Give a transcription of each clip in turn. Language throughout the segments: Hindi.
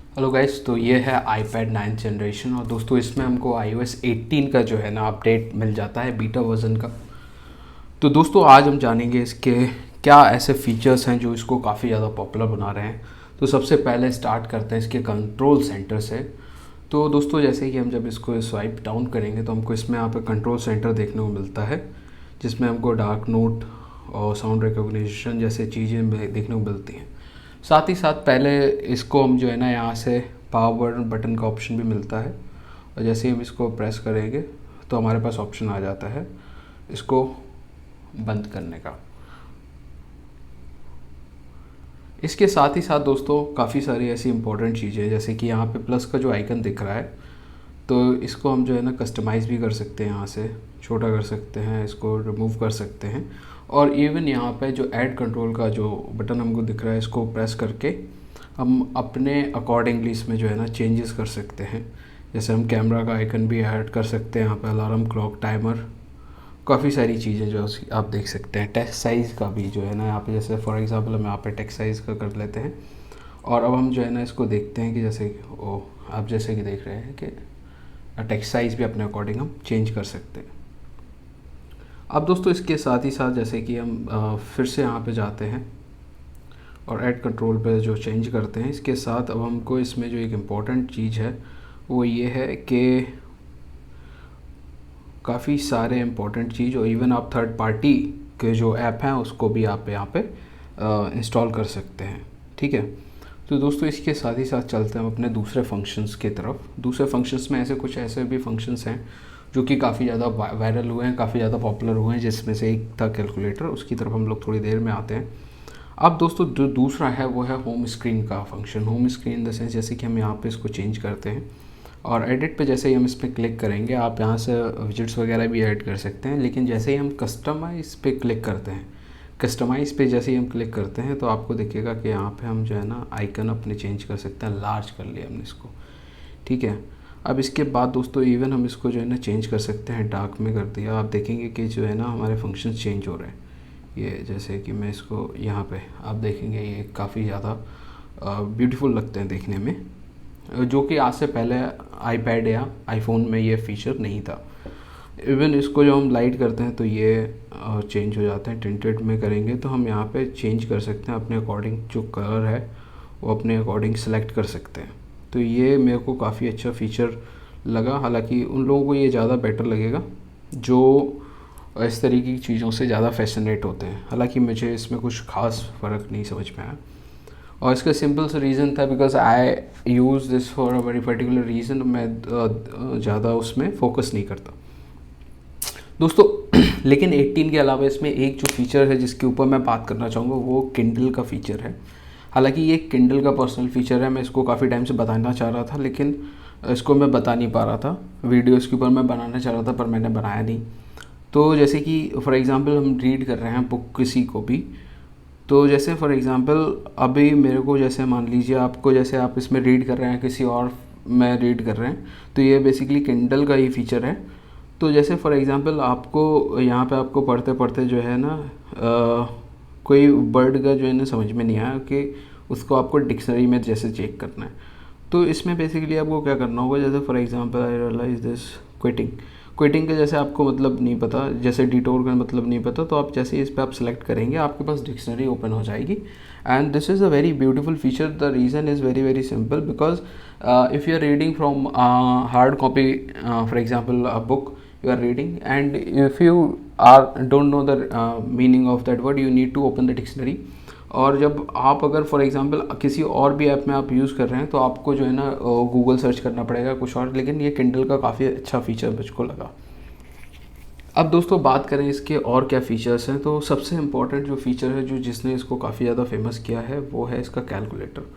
हेलो गाइस, तो ये है iPad 9th जनरेशन और दोस्तों इसमें हमको iOS 18 का जो है ना अपडेट मिल जाता है बीटा वर्जन का। तो दोस्तों आज हम जानेंगे इसके क्या ऐसे फीचर्स हैं जो इसको काफ़ी ज़्यादा पॉपुलर बना रहे हैं। तो सबसे पहले स्टार्ट करते हैं इसके कंट्रोल सेंटर से। तो दोस्तों जैसे कि हम जब इसको स्वाइप डाउन करेंगे तो हमको इसमें यहाँ पे कंट्रोल सेंटर देखने को मिलता है, जिसमें हमको डार्क नोट और साउंड रिकॉग्निशन जैसे चीज़ें देखने को मिलती हैं। साथ ही साथ पहले इसको हम जो है ना यहाँ से पावर बटन का ऑप्शन भी मिलता है, और जैसे ही हम इसको प्रेस करेंगे तो हमारे पास ऑप्शन आ जाता है इसको बंद करने का। इसके साथ ही साथ दोस्तों काफ़ी सारी ऐसी इंपॉर्टेंट चीज़ें हैं, जैसे कि यहाँ पे प्लस का जो आइकन दिख रहा है, तो इसको हम जो है ना कस्टमाइज़ भी कर सकते हैं, यहाँ से छोटा कर सकते हैं, इसको रिमूव कर सकते हैं। और इवन यहाँ पे जो ऐड कंट्रोल का जो बटन हमको दिख रहा है, इसको प्रेस करके हम अपने अकॉर्डिंगली इसमें जो है ना चेंजेस कर सकते हैं। जैसे हम कैमरा का आइकन भी ऐड कर सकते हैं, यहाँ पे अलार्म क्लॉक टाइमर, काफ़ी सारी चीज़ें जो आप देख सकते हैं। टेक्स्ट साइज़ का भी जो है ना यहाँ पे, जैसे फॉर एग्जांपल हम यहाँ पे टेक्स्ट साइज़ का कर लेते हैं। और अब हम जो है ना इसको देखते हैं कि जैसे आप जैसे कि देख रहे हैं कि टेक्स्ट साइज़ भी अपने अकॉर्डिंग हम चेंज कर सकते हैं। अब दोस्तों इसके साथ ही साथ जैसे कि हम फिर से यहाँ पे जाते हैं और ऐड कंट्रोल पे जो चेंज करते हैं, इसके साथ अब हमको इसमें जो एक इम्पॉर्टेंट चीज़ है वो ये है कि काफ़ी सारे इम्पोर्टेंट चीज़, और इवन आप थर्ड पार्टी के जो ऐप हैं उसको भी आप यहाँ पे इंस्टॉल कर सकते हैं। ठीक है, तो दोस्तों इसके साथ ही साथ चलते हैं हम अपने दूसरे फंक्शंस की तरफ। दूसरे फंक्शंस में ऐसे भी फंक्शंस हैं जो कि काफ़ी ज़्यादा वायरल हुए हैं, काफ़ी ज़्यादा पॉपुलर हुए हैं, जिसमें से एक था कैलकुलेटर। उसकी तरफ हम लोग थोड़ी देर में आते हैं। अब दोस्तों जो दूसरा है वो है होम स्क्रीन का function. Home screen in the sense जैसे कि हम यहाँ पे इसको चेंज करते हैं और एडिट पे जैसे ही हम इस पर क्लिक करेंगे, आप यहाँ से विजेट्स वगैरह भी ऐड कर सकते हैं। लेकिन जैसे ही हम कस्टमाइज़ पे क्लिक करते हैं, कस्टमाइज़ पे जैसे ही हम क्लिक करते हैं तो आपको दिखेगा कि यहाँ पे हम जो है ना आइकन अपने चेंज कर सकते हैं। लार्ज कर लिया हमने इसको, ठीक है। अब इसके बाद दोस्तों इवन हम इसको जो है ना चेंज कर सकते हैं, डार्क में कर दिया। आप देखेंगे कि जो है ना हमारे फंक्शन चेंज हो रहे हैं। ये जैसे कि मैं इसको यहाँ पे आप देखेंगे, ये काफ़ी ज़्यादा ब्यूटीफुल लगते हैं देखने में, जो कि आज से पहले आईपैड या आईफोन में ये फीचर नहीं था। इवन इसको जब हम लाइट करते हैं तो ये चेंज हो जाते हैं। टिंटेड में करेंगे तो हम यहाँ पे चेंज कर सकते हैं अपने अकॉर्डिंग, जो कलर है वो अपने अकॉर्डिंग सेलेक्ट कर सकते हैं। तो ये मेरे को काफ़ी अच्छा फीचर लगा। हालांकि उन लोगों को ये ज़्यादा बेटर लगेगा जो इस तरीके की चीज़ों से ज़्यादा फैसिनेट होते हैं। हालांकि मुझे इसमें कुछ खास फ़र्क नहीं समझ में आया, और इसका सिंपल सा रीज़न था because I use this for a very particular reason. मैं ज़्यादा उसमें फोकस नहीं करता दोस्तों। लेकिन 18 के अलावा इसमें एक जो फीचर है जिसके ऊपर मैं बात करना चाहूँगा वो किंडल का फ़ीचर है। हालांकि ये किंडल का पर्सनल फ़ीचर है, मैं इसको काफ़ी टाइम से बताना चाह रहा था, लेकिन इसको मैं बता नहीं पा रहा था। वीडियो इसके ऊपर मैं बनाना चाह रहा था पर मैंने बनाया नहीं। तो जैसे कि फॉर एग्ज़ाम्पल हम रीड कर रहे हैं बुक किसी को भी, तो जैसे फॉर एग्ज़ाम्पल अभी मेरे को, जैसे मान लीजिए आपको, जैसे आप इसमें रीड कर रहे हैं किसी और में रीड कर रहे हैं, तो ये बेसिकली किंडल का ही फीचर है। तो जैसे फॉर एग्ज़ाम्पल आपको यहाँ पे आपको पढ़ते पढ़ते जो है ना कोई वर्ड का जो है ना समझ में नहीं आया कि उसको आपको डिक्शनरी में जैसे चेक करना है, तो इसमें बेसिकली आपको क्या करना होगा। जैसे for example I realise this quitting का जैसे आपको मतलब नहीं पता, जैसे डिटोर का मतलब नहीं पता, तो आप जैसे इस पर आप सेलेक्ट करेंगे आपके पास डिक्शनरी ओपन हो जाएगी। And this is a very beautiful feature. The reason is very very simple, because if you are reading from hard copy, for example a book you are reading, and if you don't know the meaning of that word, you need to open the dictionary। और जब आप अगर फॉर एग्जांपल किसी और भी ऐप में आप यूज़ कर रहे हैं तो आपको जो है ना गूगल सर्च करना पड़ेगा कुछ और, लेकिन ये किंडल का काफ़ी अच्छा फीचर मुझको लगा। अब दोस्तों बात करें इसके और क्या फ़ीचर्स हैं, तो सबसे इम्पॉर्टेंट जो फीचर है जो जिसने इसको काफ़ी ज़्यादा फेमस किया है वो है इसका कैलकुलेटर।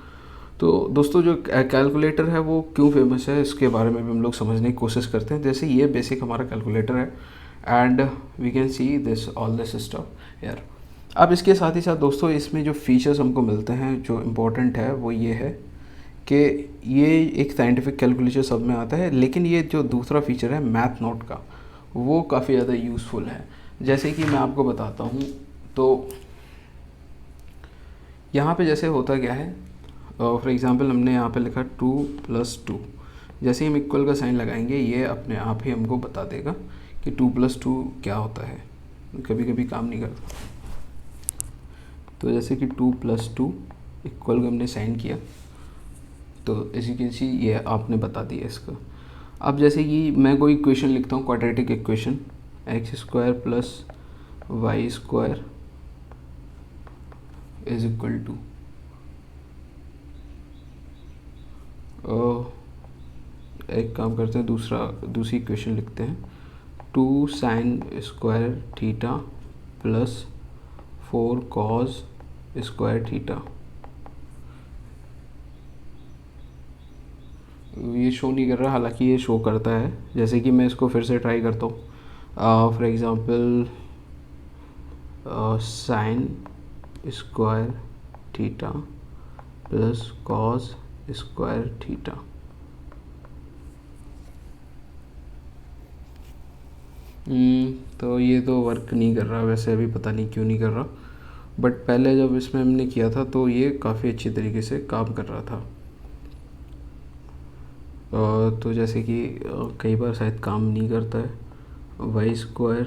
तो दोस्तों जो कैलकुलेटर है वो क्यों फेमस है इसके बारे में भी हम लोग समझने की कोशिश करते हैं। जैसे ये बेसिक हमारा कैलकुलेटर है and we can see this all this stuff यार। अब इसके साथ ही साथ दोस्तों इसमें जो फीचर्स हमको मिलते हैं जो इम्पोर्टेंट है वो ये है कि ये एक साइंटिफिक कैलकुलेटर सब में आता है, लेकिन ये जो दूसरा फीचर है मैथ नोट का, वो काफ़ी ज़्यादा यूज़फुल है। जैसे कि मैं आपको बताता हूँ, तो यहाँ पे जैसे होता क्या है, फॉर एग्ज़ाम्पल हमने यहाँ पे लिखा 2+2, जैसे ही हम इक्वल का साइन लगाएंगे ये अपने आप ही हमको बता देगा कि 2+2 क्या होता है, कभी कभी काम नहीं करता। तो जैसे कि 2+2 इक्वल का हमने साइन किया, तो एज यू कैन सी ये आपने बता दिया इसका। अब जैसे कि मैं कोई इक्वेशन लिखता हूँ, quadratic equation, x² + y² is equal to, एक काम करते हैं, दूसरी इक्वेशन लिखते हैं, 2 sin² थीटा + 4 cos² थीटा। ये शो नहीं कर रहा, हालांकि ये शो करता है। जैसे कि मैं इसको फिर से ट्राई करता हूँ, for example sin² theta + cos² theta. तो ये तो वर्क नहीं कर रहा वैसे, अभी पता नहीं क्यों नहीं कर रहा, बट पहले जब इसमें हमने किया था तो ये काफ़ी अच्छी तरीके से काम कर रहा था। तो जैसे कि कई बार शायद काम नहीं करता है, y²,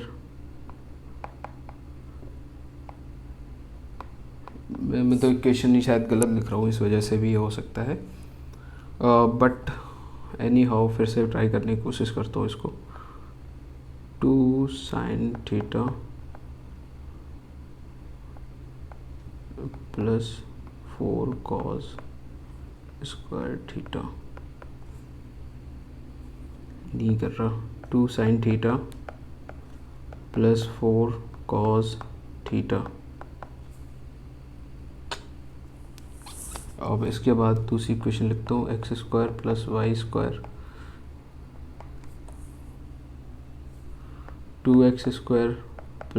मैं तो इक्वेशन ही शायद गलत लिख रहा हूँ, इस वजह से भी ये हो सकता है, बट एनी हाउ फिर से ट्राई करने की कोशिश करता हूँ इसको। 2 sin थीटा + 4 cos² थीटा, नहीं कर रहा। 2 sin थीटा + 4 cos थीटा। अब इसके बाद दूसरी इक्वेशन लिखता हूँ, x² + y², 2x² +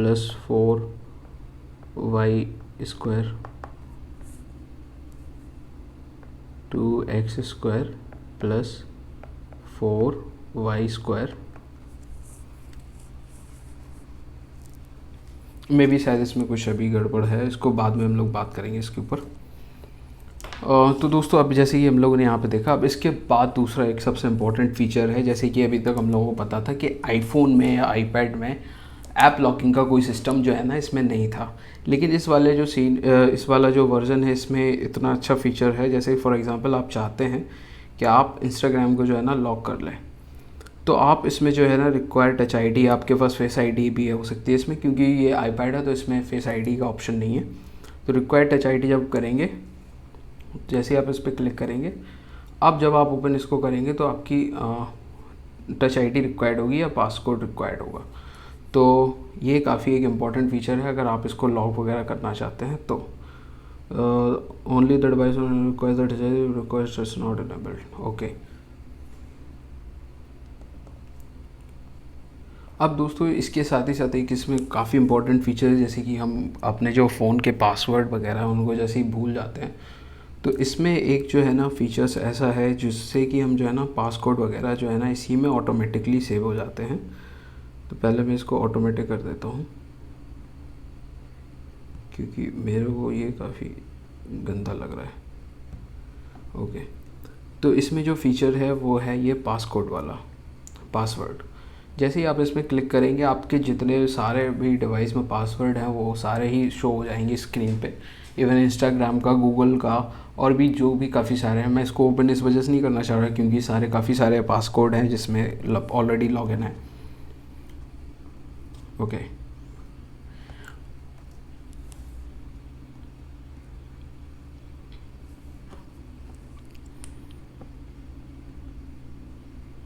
4y², 2x² + 4y²। में भी शायद इसमें कुछ अभी गड़बड़ है, इसको बाद में हम लोग बात करेंगे इसके ऊपर। तो दोस्तों अब जैसे कि हम लोगों ने यहाँ पे देखा, अब इसके बाद दूसरा एक सबसे इम्पोर्टेंट फीचर है, जैसे कि अभी तक हम लोगों को पता था कि आईफोन में या आईपैड में ऐप लॉकिंग का कोई सिस्टम जो है ना इसमें नहीं था, लेकिन इस वाला जो वर्ज़न है इसमें इतना अच्छा फीचर है। जैसे फॉर एग्ज़ाम्पल आप चाहते हैं कि आप इंस्टाग्राम को जो है ना लॉक कर लें, तो आप इसमें जो है ना रिक्वायर टच आईडी, आपके पास फेस आईडी भी हो सकती है इसमें, क्योंकि ये आईपैड है तो इसमें फेस आईडी का ऑप्शन नहीं है। तो रिक्वायर टच आईडी जब करेंगे, जैसे आप इस पर क्लिक करेंगे, अब जब आप ओपन इसको करेंगे तो आपकी टच आईडी रिक्वायर्ड होगी या पासकोड रिक्वायर्ड होगा। तो ये काफ़ी एक इम्पॉर्टेंट फीचर है अगर आप इसको लॉक वगैरह करना चाहते हैं तो। Only the device requires that request is not enabled, okay. अब दोस्तों इसके साथ ही साथ एक इसमें काफ़ी इंपॉर्टेंट फीचर है, जैसे कि हम अपने जो फ़ोन के पासवर्ड वगैरह उनको जैसे ही भूल जाते हैं, तो इसमें एक जो है ना फीचर्स ऐसा है जिससे कि हम जो है ना पासकोड वगैरह जो है ना इसी में ऑटोमेटिकली सेव हो जाते हैं। तो पहले मैं इसको ऑटोमेटिक कर देता हूँ, क्योंकि मेरे को ये काफ़ी गंदा लग रहा है, ओके। तो इसमें जो फीचर है वो है ये पासकोड वाला, पासवर्ड। जैसे ही आप इसमें क्लिक करेंगे, आपके जितने सारे भी डिवाइस में पासवर्ड हैं वो सारे ही शो हो जाएंगे स्क्रीन पे, इवन इंस्टाग्राम का, गूगल का, और भी जो भी काफ़ी सारे हैं। मैं इसको ओपन इस वजह से नहीं करना चाह रहा क्योंकि काफ़ी सारे पासकोड हैं जिसमें ऑलरेडी लॉगिन है, ओके।